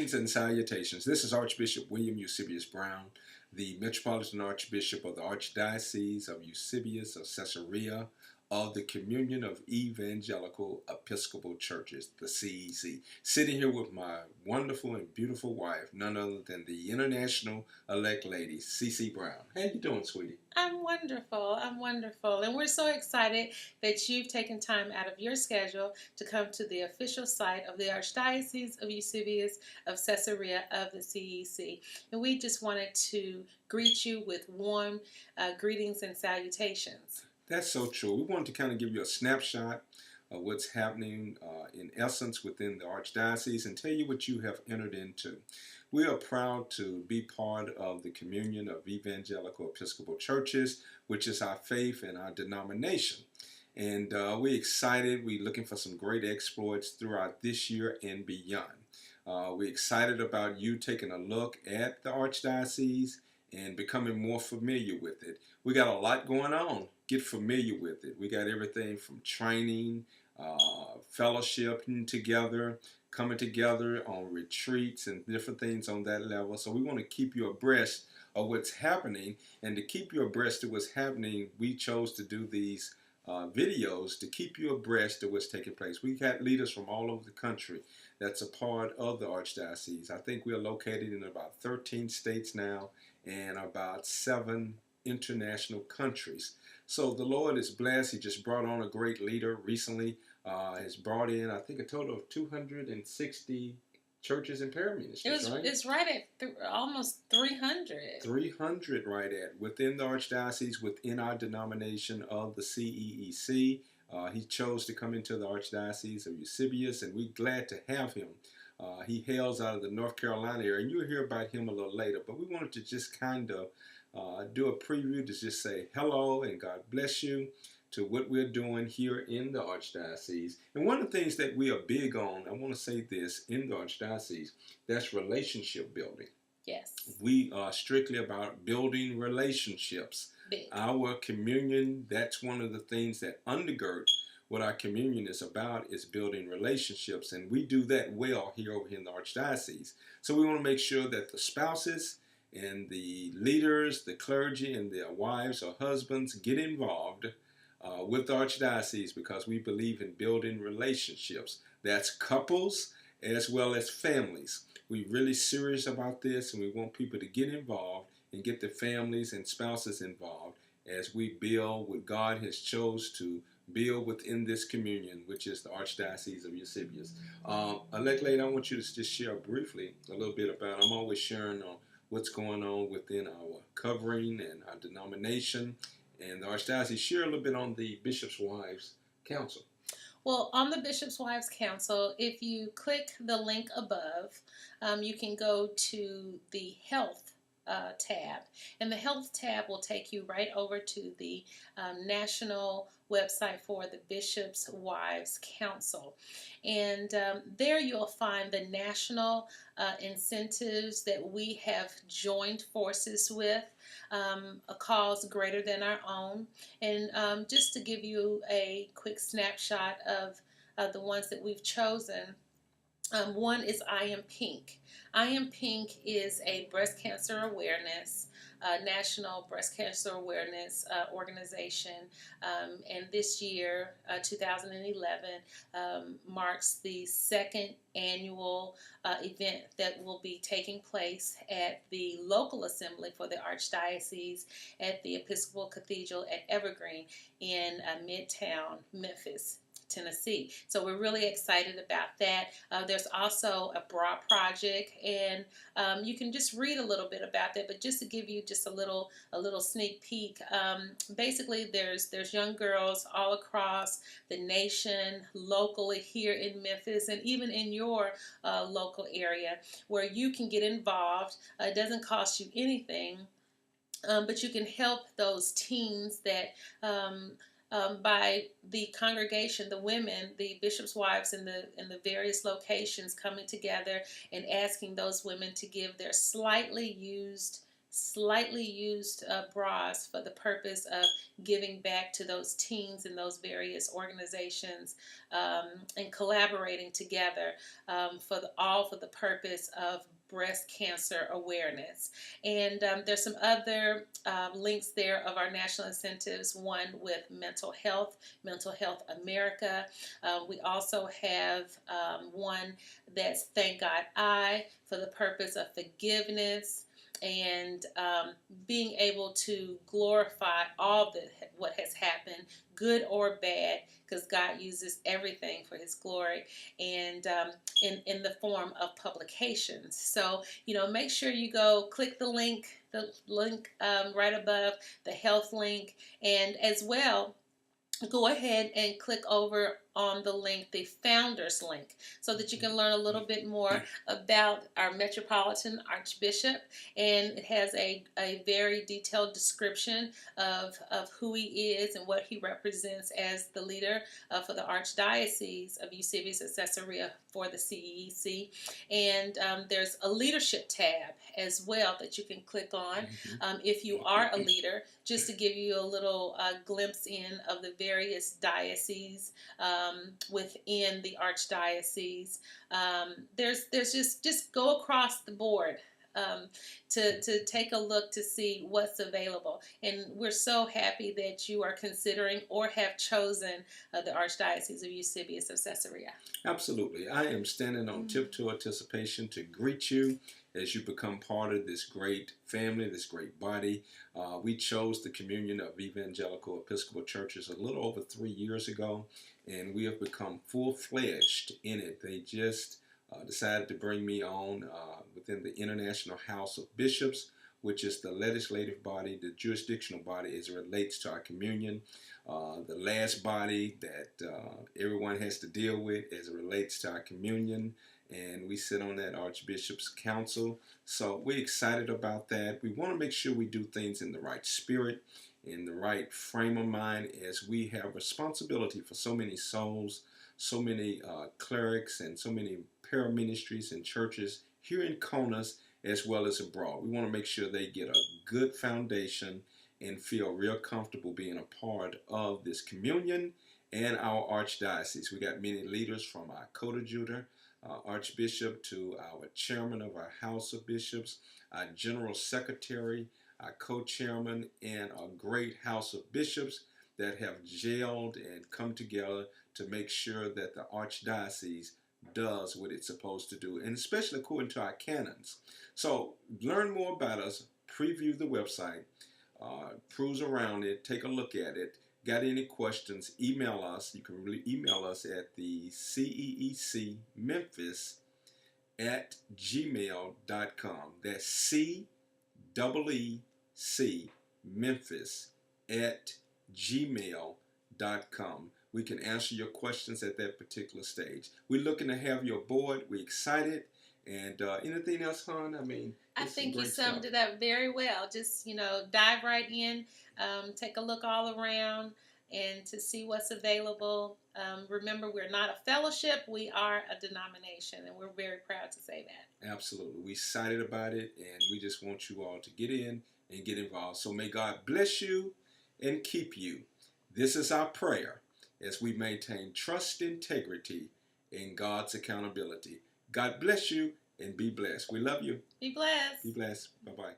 Greetings and salutations. This is Archbishop William Eusebius Brown, the Metropolitan Archbishop of the Archdiocese of Eusebius of Caesarea of the Communion of Evangelical Episcopal Churches, the CEC. Sitting here with my wonderful and beautiful wife, none other than the International Elect Lady, CC Brown. How you doing, sweetie? I'm wonderful. I'm wonderful. And we're so excited that you've taken time out of your schedule to come to the official site of the Archdiocese of Eusebius of Caesarea of the CEC. And we just wanted to greet you with warm greetings and salutations. That's so true. We wanted to kind of give you a snapshot of what's happening in essence within the Archdiocese and tell you what you have entered into. We are proud to be part of the Communion of Evangelical Episcopal Churches, which is our faith and our denomination. And we're excited. We're looking for some great exploits throughout this year and beyond. We're excited about you taking a look at the Archdiocese and becoming more familiar with it. We got a lot going on. Get familiar with it. We got everything from training, fellowshipping together, coming together on retreats and different things on that level. So we want to keep you abreast of what's happening. And to keep you abreast of what's happening, we chose to do these videos to keep you abreast of what's taking place. We got leaders from all over the country that's a part of the Archdiocese. I think we are located in about 13 states now and about 7 international countries. So the Lord is blessed. He just brought on a great leader recently. Has brought in, I think, a total of 260 churches and paraministries, right? It's right at almost 300. 300 right at within the Archdiocese, within our denomination of the CEEC. He chose to come into the Archdiocese of Eusebius, and we're glad to have him. He hails out of the North Carolina area, and you'll hear about him a little later. But we wanted to just kind of do a preview to just say hello and God bless you to what we're doing here in the Archdiocese. And one of the things that we are big on, I want to say this, in the Archdiocese, that's relationship building. Yes. We are strictly about building relationships. Big. Our communion, that's one of the things that undergird what our communion is about, is building relationships. And we do that well here over here in the Archdiocese. So we want to make sure that the spouses and the leaders, the clergy, and their wives or husbands get involved with the Archdiocese, because we believe in building relationships. That's couples as well as families. We're really serious about this, and we want people to get involved and get their families and spouses involved as we build what God has chose to build within this communion, which is the Archdiocese of Eusebius. Elect Lady, I want you to just share briefly a little bit about, I'm always sharing on what's going on within our covering and our denomination and the Archdiocese. Share a little bit on the Bishop's Wives Council. Well, on the Bishop's Wives Council, if you click the link above, you can go to the Health tab. And the Health tab will take you right over to the national website for the Bishop's Wives Council. And there you'll find the national incentives that we have joined forces with, a cause greater than our own. And just to give you a quick snapshot of the ones that we've chosen, one is I Am Pink. I Am Pink is a breast cancer awareness, national breast cancer awareness organization. And this year, 2011, marks the second annual event that will be taking place at the local assembly for the Archdiocese at the Episcopal Cathedral at Evergreen in Midtown, Memphis, Tennessee. So we're really excited about that. There's also a bra project, and you can just read a little bit about that. But just to give you just a little sneak peek, basically there's young girls all across the nation, locally here in Memphis, and even in your local area, where you can get involved. It doesn't cost you anything, but you can help those teens that by the congregation, the women, the bishop's wives in the various locations coming together and asking those women to give their slightly used slightly used bras for the purpose of giving back to those teens in those various organizations, and collaborating together, all for the purpose of breast cancer awareness. And there's some other links there of our national incentives, one with Mental Health America. We also have one that's Thank God for the purpose of forgiveness and being able to glorify what has happened, good or bad, because God uses everything for His glory, and in the form of publications. So, make sure you go click the link right above, the health link, and as well, go ahead and click over on the link, the founders link, so that you can learn a little bit more about our Metropolitan Archbishop. And it has a very detailed description of who he is and what he represents as the leader for the Archdiocese of Eusebius and Caesarea for the CEEC. And there's a leadership tab as well that you can click on if you are a leader, just to give you a little glimpse in of the various dioceses within the Archdiocese. There's just go across the board to take a look to see what's available. And we're so happy that you are considering or have chosen the Archdiocese of Eusebius of Caesarea. Absolutely. I am standing on tiptoe anticipation to greet you as you become part of this great family, this great body. We chose the Communion of Evangelical Episcopal Churches a little over 3 years ago, and we have become full-fledged in it. They just decided to bring me on within the International House of Bishops, which is the legislative body, the jurisdictional body as it relates to our communion, the last body that everyone has to deal with as it relates to our communion. And we sit on that Archbishop's Council. So we're excited about that. We want to make sure we do things in the right spirit, in the right frame of mind, as we have responsibility for so many souls, so many clerics, and so many paraministries and churches here in Konas as well as abroad. We want to make sure they get a good foundation and feel real comfortable being a part of this communion and our archdiocese. We got many leaders from our coadjutor, Archbishop, to our chairman of our House of Bishops, our general secretary, our co-chairman, and a great House of Bishops that have gelled and come together to make sure that the archdiocese does what it's supposed to do, and especially according to our canons. So learn more about us, preview the website, cruise around it, take a look at it. Got any questions, email us. You can really email us at the ceecmemphis@gmail.com. That's CEEC Memphis@gmail.com. We can answer your questions at that particular stage. We're looking to have you aboard. We're excited. And anything else, hon? I think you summed it up very well. Just, dive right in, take a look all around, and to see what's available. Remember, we're not a fellowship. We are a denomination, and we're very proud to say that. Absolutely. We're excited about it, and we just want you all to get in and get involved. So may God bless you and keep you. This is our prayer as we maintain trust, integrity, and God's accountability. God bless you and be blessed. We love you. Be blessed. Be blessed. Bye-bye.